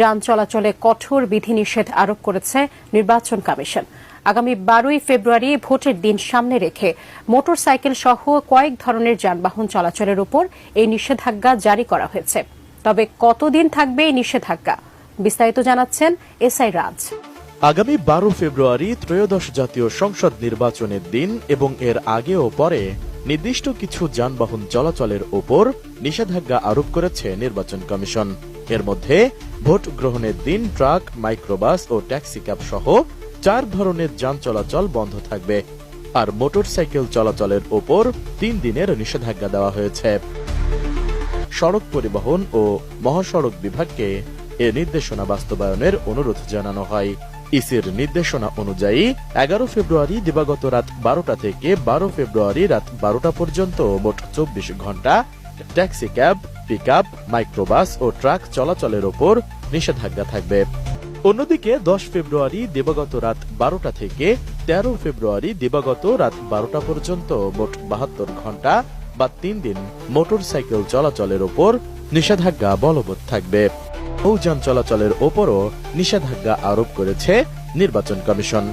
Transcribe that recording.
যান চলাচলে কঠোর বিধিনিষেধ আরোপ করেছে নির্বাচন কমিশন। আগামী 12ই ফেব্রুয়ারি ভোটের দিন সামনে রেখে মোটরসাইকেল সহ কয়েক ধরনের যানবাহন চলাচলের উপর এই নিষেধাজ্ঞা জারি করা হয়েছে। তবে কতদিন থাকবে এই নিষেধাজ্ঞা, বিস্তারিত জানাচ্ছেন এসআই রাজ। আগামী 12 ফেব্রুয়ারি ত্রয়োদশ জাতীয় সংসদ নির্বাচনের দিন এবং এর আগে ও পরে নির্দিষ্ট কিছু যানবাহন চলাচলের উপর নিষেধাজ্ঞা আরোপ করেছে নির্বাচন কমিশন। এর মধ্যে ভোট গ্রহণের দিন ট্রাক, মাইক্রোবাস ও ট্যাক্সি ক্যাব সহ 4 ধরনের যান চলাচল বন্ধ থাকবে। আর মোটরসাইকেল চলাচলের উপর 3 দিনের নিষেধাজ্ঞা দেওয়া হয়েছে। সড়ক পরিবহন ও মহাসড়ক বিভাগকে এ নির্দেশনা বাস্তবায়নের অনুরোধ জানানো হয়। ইসির নির্দেশনা অনুযায়ী 11 ফেব্রুয়ারি দিবাগত রাত 12টা থেকে 12 ফেব্রুয়ারি রাত 12টা পর্যন্ত মোট 24 ঘন্টা ট্যাক্সি ক্যাব, পিকআপ, মাইক্রোবাস ও ট্রাক চলাচলের উপর নিষেধাজ্ঞা থাকবে। অন্যদিকে 10 ফেব্রুয়ারি দিবাগত রাত 12টা থেকে 13 ফেব্রুয়ারি দিবাগত রাত 12টা পর্যন্ত মোট 72 ঘন্টা বা 3 দিন মোটরসাইকেল চলাচলের উপর নিষেধাজ্ঞা বলবৎ থাকবে। নৌযান চলাচলের ওপরও নিষেধাজ্ঞা আরোপ করেছে নির্বাচন কমিশন।